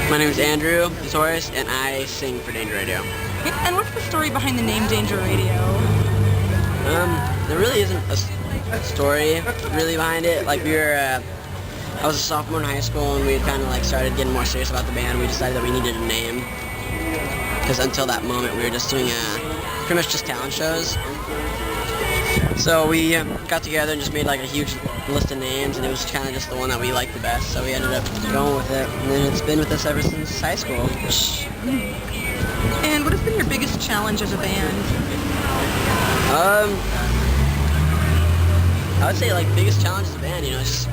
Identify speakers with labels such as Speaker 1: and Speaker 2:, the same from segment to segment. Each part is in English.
Speaker 1: My name is Andrew Torres, and I sing for Danger Radio.
Speaker 2: And what's the story behind the name Danger Radio?
Speaker 1: There really isn't a story really behind it. Like I was a sophomore in high school, and we had kind of like started getting more serious about the band. We decided that we needed a name, because until that moment we were just doing pretty much just talent shows. So we got together and just made like a huge list of names, and it was kind of just the one that we liked the best. So we ended up going with it, and then it's been with us ever since high school.
Speaker 2: And what has been your biggest challenge as a band?
Speaker 1: I would say like biggest challenge as a band, just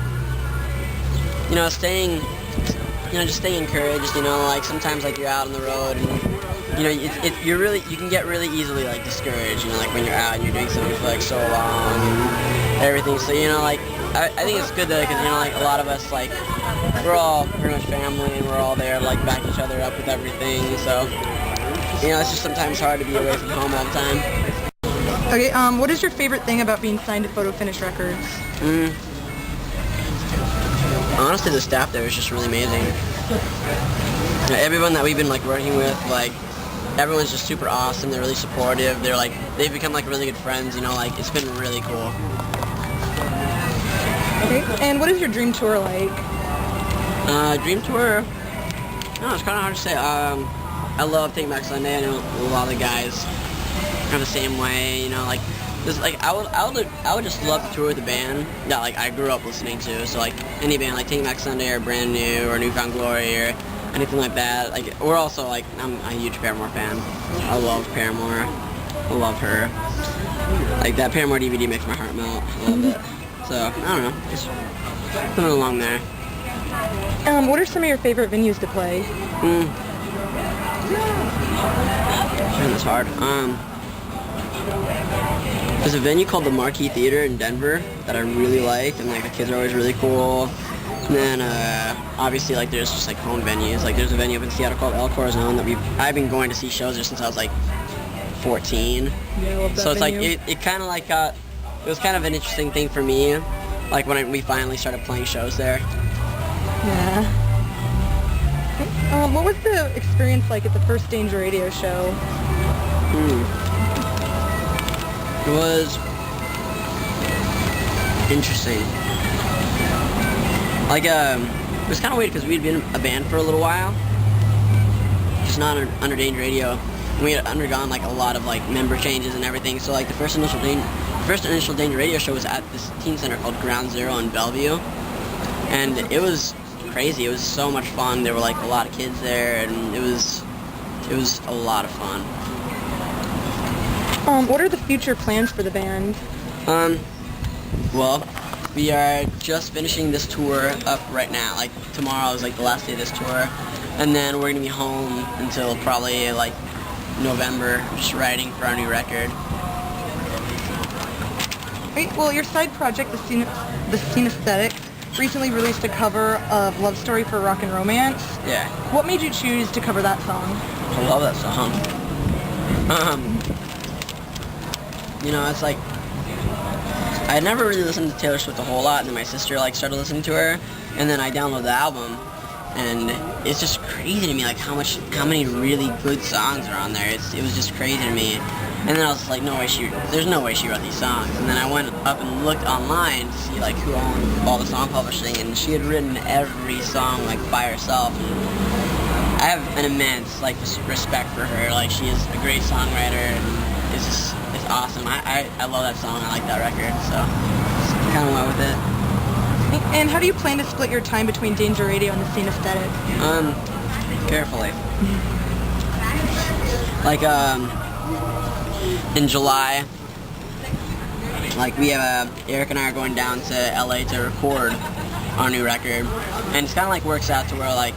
Speaker 1: staying, just staying encouraged. Like sometimes like you're out on the road and you can get really easily like discouraged. Like when you're out and you're doing something for like so long and everything. So like I think it's good because like a lot of us like we're all pretty much family and we're all there like back each other up with everything. So it's just sometimes hard to be away from home all the time.
Speaker 2: Okay, what is your favorite thing about being signed to Photo Finish Records?
Speaker 1: Honestly, the staff there is just really amazing. Everyone that we've been like working with, like everyone's just super awesome. They're really supportive. They've become like really good friends. Like it's been really cool.
Speaker 2: Okay, and what is your dream tour like?
Speaker 1: Dream tour? No, it's kind of hard to say. I love Take Back Sunday. I know a lot of the guys are the same way. Like this, like I would just love to tour with a band that like I grew up listening to. So like any band like Take Back Sunday or Brand New or Newfound Glory or anything like that. Like we're also like I'm a huge Paramore fan. I love Paramore. I love her. Like that Paramore DVD makes my heart melt. I love it. So I don't know. Just putting along there.
Speaker 2: What are some of your favorite venues to play?
Speaker 1: Man, that's hard. There's a venue called the Marquee Theater in Denver that I really like, and like the kids are always really cool. And then obviously like there's just like home venues. Like there's a venue up in Seattle called El Corazon that I've been going to see shows there since I was like 14.
Speaker 2: Yeah, I love that
Speaker 1: so it's
Speaker 2: venue.
Speaker 1: like it kind of like it was kind of an interesting thing for me, like when we finally started playing shows there.
Speaker 2: Yeah. What was the experience like at the first Danger Radio show?
Speaker 1: It was interesting. Like, it was kind of weird because we'd been a band for a little while, just not under Danger Radio. And we had undergone like a lot of like member changes and everything. So like the first initial Danger Radio show was at this teen center called Ground Zero in Bellevue, and it was crazy. It was so much fun. There were like a lot of kids there, and it was a lot of fun.
Speaker 2: What are the future plans for the band?
Speaker 1: Well, we are just finishing this tour up right now. Like tomorrow is like the last day of this tour, and then we're gonna be home until probably like November, just writing for our new record.
Speaker 2: Great. Well, your side project, the Scene Aesthetic, recently released a cover of Love Story for Rock and Romance.
Speaker 1: Yeah.
Speaker 2: What made you choose to cover that song?
Speaker 1: I love that song. It's like I had never really listened to Taylor Swift a whole lot, and then my sister like started listening to her, and then I downloaded the album, and it's just crazy to me like how many really good songs are on there. It was just crazy to me. And then I was like, there's no way she wrote these songs. And then I went up and looked online to see like who owned all the song publishing, and she had written every song like by herself. And I have an immense like respect for her. Like she is a great songwriter, and it's awesome. I love that song. I like that record, so just kind of went with it.
Speaker 2: And how do you plan to split your time between Danger Radio and the Scene Aesthetic?
Speaker 1: Carefully. Like in July, like we have Eric and I are going down to LA to record our new record, and it's kind of like works out to where like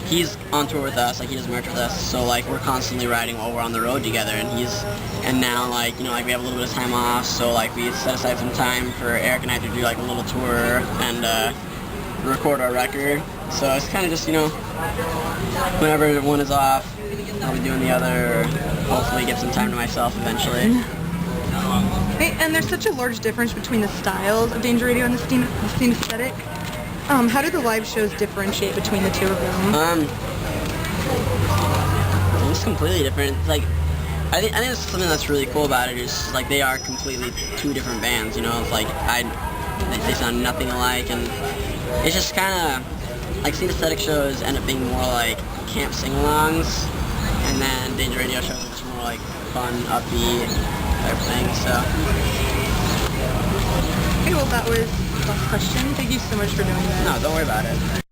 Speaker 1: he's on tour with us, like he does merch with us, so like we're constantly riding while we're on the road together, and now like like we have a little bit of time off, so like we set aside some time for Eric and I to do like a little tour and record our record. So it's kind of just whenever one is off, I'll be doing the other, or hopefully get some time to myself eventually.
Speaker 2: Hey, and there's such a large difference between the styles of Danger Radio and the Scene Aesthetic. How do the live shows differentiate between the two of them?
Speaker 1: It's completely different. Like, I think that's something that's really cool about it is like they are completely two different bands. You know, it's like they sound nothing alike, and it's just kind of like Scene Aesthetic shows end up being more like camp sing-alongs, and then Danger Radio shows are just more like fun, upbeat type thing. So.
Speaker 2: Okay, well that was the last question. Thank you so much for doing that.
Speaker 1: No, don't worry about it.